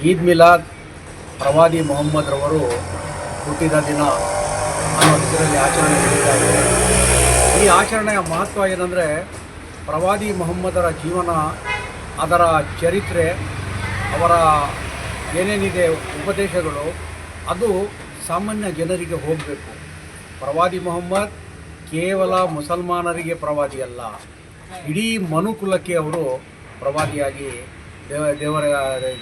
ಈದ್ ಮಿಲಾದ್ ಪ್ರವಾದಿ ಮೊಹಮ್ಮದ್ ರವರು ಹುಟ್ಟಿದ ದಿನ ಅನ್ನೋ ಹೆಸರಲ್ಲಿ ಆಚರಣೆ ನಡೀತಾ ಇದೆ. ಈ ಆಚರಣೆಯ ಮಹತ್ವ ಏನಂದರೆ, ಪ್ರವಾದಿ ಮೊಹಮ್ಮದರ ಜೀವನ, ಅದರ ಚರಿತ್ರೆ, ಅವರ ಏನೇನಿದೆ ಉಪದೇಶಗಳು, ಅದು ಸಾಮಾನ್ಯ ಜನರಿಗೆ ಹೋಗಬೇಕು. ಪ್ರವಾದಿ ಮೊಹಮ್ಮದ್ ಕೇವಲ ಮುಸಲ್ಮಾನರಿಗೆ ಪ್ರವಾದಿ ಅಲ್ಲ, ಇಡೀ ಮನುಕುಲಕ್ಕೆ ಅವರು ಪ್ರವಾದಿಯಾಗಿ ದೇವರ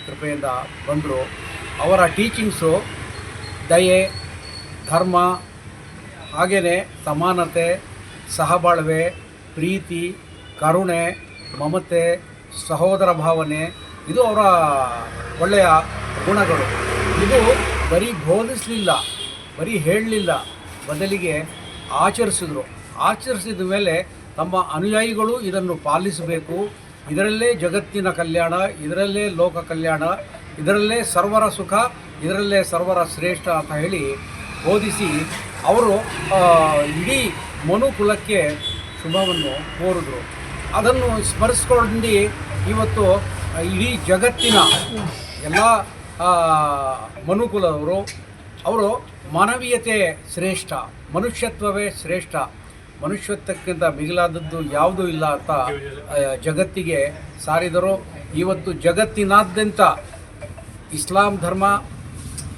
ಕೃಪೆಯಿಂದ ಬಂದರು. ಅವರ ಟೀಚಿಂಗ್ಸು ದಯೆ, ಧರ್ಮ, ಹಾಗೆಯೇ ಸಮಾನತೆ, ಸಹಬಾಳ್ವೆ, ಪ್ರೀತಿ, ಕರುಣೆ, ಮಮತೆ, ಸಹೋದರ ಭಾವನೆ, ಇದು ಅವರ ಒಳ್ಳೆಯ ಗುಣಗಳು. ಇದು ಬರೀ ಬೋಧಿಸಲಿಲ್ಲ, ಬರೀ ಹೇಳಲಿಲ್ಲ, ಬದಲಿಗೆ ಆಚರಿಸಿದ ಮೇಲೆ ತಮ್ಮ ಅನುಯಾಯಿಗಳು ಇದನ್ನು ಪಾಲಿಸಬೇಕು. ಇದರಲ್ಲೇ ಜಗತ್ತಿನ ಕಲ್ಯಾಣ, ಇದರಲ್ಲೇ ಲೋಕ ಕಲ್ಯಾಣ, ಇದರಲ್ಲೇ ಸರ್ವರ ಸುಖ, ಇದರಲ್ಲೇ ಸರ್ವರ ಶ್ರೇಷ್ಠ ಅಂತ ಹೇಳಿ ಬೋಧಿಸಿ ಅವರು ಇಡೀ ಮನುಕುಲಕ್ಕೆ ಶುಭವನ್ನು ಕೋರಿದ್ರು. ಅದನ್ನು ಸ್ಮರಿಸ್ಕೊಂಡು ಇವತ್ತು ಇಡೀ ಜಗತ್ತಿನ ಎಲ್ಲ ಮನುಕುಲದವರು ಅವರು ಮಾನವೀಯತೆ ಶ್ರೇಷ್ಠ, ಮನುಷ್ಯತ್ವವೇ ಶ್ರೇಷ್ಠ, ಮನುಷ್ಯತ್ವಕ್ಕಿಂತ ಮಿಗಿಲಾದದ್ದು ಯಾವುದೂ ಇಲ್ಲ ಅಂತ ಜಗತ್ತಿಗೆ ಸಾರಿದರು. ಇವತ್ತು ಜಗತ್ತಿನಾದ್ಯಂತ ಇಸ್ಲಾಂ ಧರ್ಮ,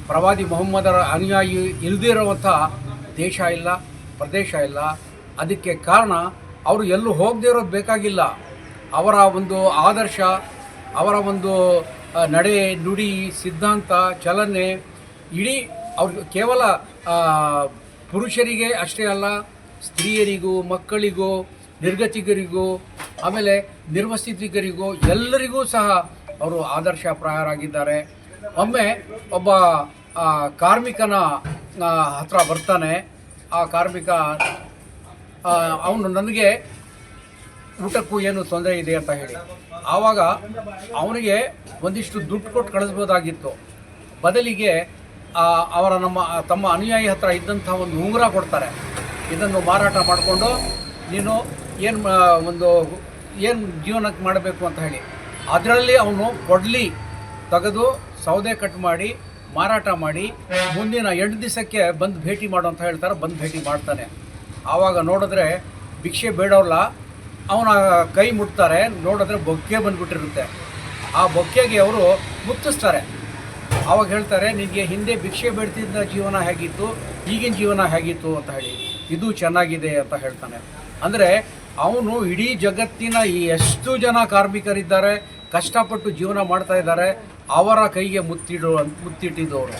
ಪ್ರವಾದಿ ಮೊಹಮ್ಮದರ ಅನುಯಾಯಿ ಇಲ್ಲದಿರುವಂಥ ದೇಶ ಇಲ್ಲ, ಪ್ರದೇಶ ಇಲ್ಲ. ಅದಕ್ಕೆ ಕಾರಣ ಅವರು ಎಲ್ಲೂ ಹೋಗದೇ ಇರೋದು ಬೇಕಾಗಿಲ್ಲ. ಅವರ ಒಂದು ಆದರ್ಶ, ಅವರ ಒಂದು ನಡೆ, ನುಡಿ, ಸಿದ್ಧಾಂತ, ಚಲನೆ ಇಡೀ ಅವ್ರಿಗೆ ಕೇವಲ ಪುರುಷರಿಗೆ ಅಷ್ಟೇ ಅಲ್ಲ, ಸ್ತ್ರೀಯರಿಗೂ, ಮಕ್ಕಳಿಗೂ, ನಿರ್ಗತಿಕರಿಗೂ, ಆಮೇಲೆ ನಿರ್ವಸ್ಥಿತಿಕರಿಗೂ ಎಲ್ಲರಿಗೂ ಸಹ ಅವರು ಆದರ್ಶಪ್ರಾಯರಾಗಿದ್ದಾರೆ. ಒಮ್ಮೆ ಒಬ್ಬ ಕಾರ್ಮಿಕನ ಹತ್ರ ಬರ್ತಾನೆ. ಆ ಕಾರ್ಮಿಕ ಅವನು ನನಗೆ ಊಟಕ್ಕೂ ಏನು ತೊಂದರೆ ಇದೆ ಅಂತ ಹೇಳಿ, ಆವಾಗ ಅವನಿಗೆ ಒಂದಿಷ್ಟು ದುಡ್ಡು ಕೊಟ್ಟು ಕಳಿಸ್ಬೋದಾಗಿತ್ತು. ಬದಲಿಗೆ ಅವರ ತಮ್ಮ ಅನುಯಾಯಿ ಹತ್ರ ಇದ್ದಂಥ ಒಂದು ಉಂಗುರ ಕೊಡ್ತಾರೆ. ಇದನ್ನು ಮಾರಾಟ ಮಾಡಿಕೊಂಡು ನೀನು ಏನು ಜೀವನಕ್ಕೆ ಮಾಡಬೇಕು ಅಂತ ಹೇಳಿ, ಅದರಲ್ಲಿ ಅವನು ಕೊಡಲಿ ತೆಗೆದು ಸೌದೆ ಕಟ್ ಮಾಡಿ ಮಾರಾಟ ಮಾಡಿ ಮುಂದಿನ 8 ದಿವಸಕ್ಕೆ ಬಂದು ಭೇಟಿ ಮಾಡು ಅಂತ ಹೇಳ್ತಾರೆ. ಬಂದು ಭೇಟಿ ಮಾಡ್ತಾನೆ. ಆವಾಗ ನೋಡಿದ್ರೆ ಭಿಕ್ಷೆ ಬೇಡವಲ್ಲ, ಅವನ ಕೈ ಮುಟ್ತಾರೆ. ನೋಡಿದ್ರೆ ಬೊಕ್ಕೆ ಬಂದುಬಿಟ್ಟಿರುತ್ತೆ. ಆ ಬೊಕ್ಕೆಗೆ ಅವರು ಮುತ್ತಿಸ್ತಾರೆ. ಆವಾಗ ಹೇಳ್ತಾರೆ, ನಿನಗೆ ಹಿಂದೆ ಭಿಕ್ಷೆ ಬೇಡ್ತಿದ್ದ ಜೀವನ ಹೇಗಿತ್ತು, ಈಗಿನ ಜೀವನ ಹೇಗಿತ್ತು ಅಂತ ಹೇಳಿ, ಇದು ಚೆನ್ನಾಗಿದೆ ಅಂತ ಹೇಳ್ತಾನೆ. ಅಂದರೆ ಅವನು ಇಡೀ ಜಗತ್ತಿನ ಎಷ್ಟು ಜನ ಕಾರ್ಮಿಕರಿದ್ದಾರೆ, ಕಷ್ಟಪಟ್ಟು ಜೀವನ ಮಾಡ್ತಾ ಇದ್ದಾರೆ, ಅವರ ಕೈಗೆ ಮುತ್ತಿಟ್ಟಿದ್ದವರು.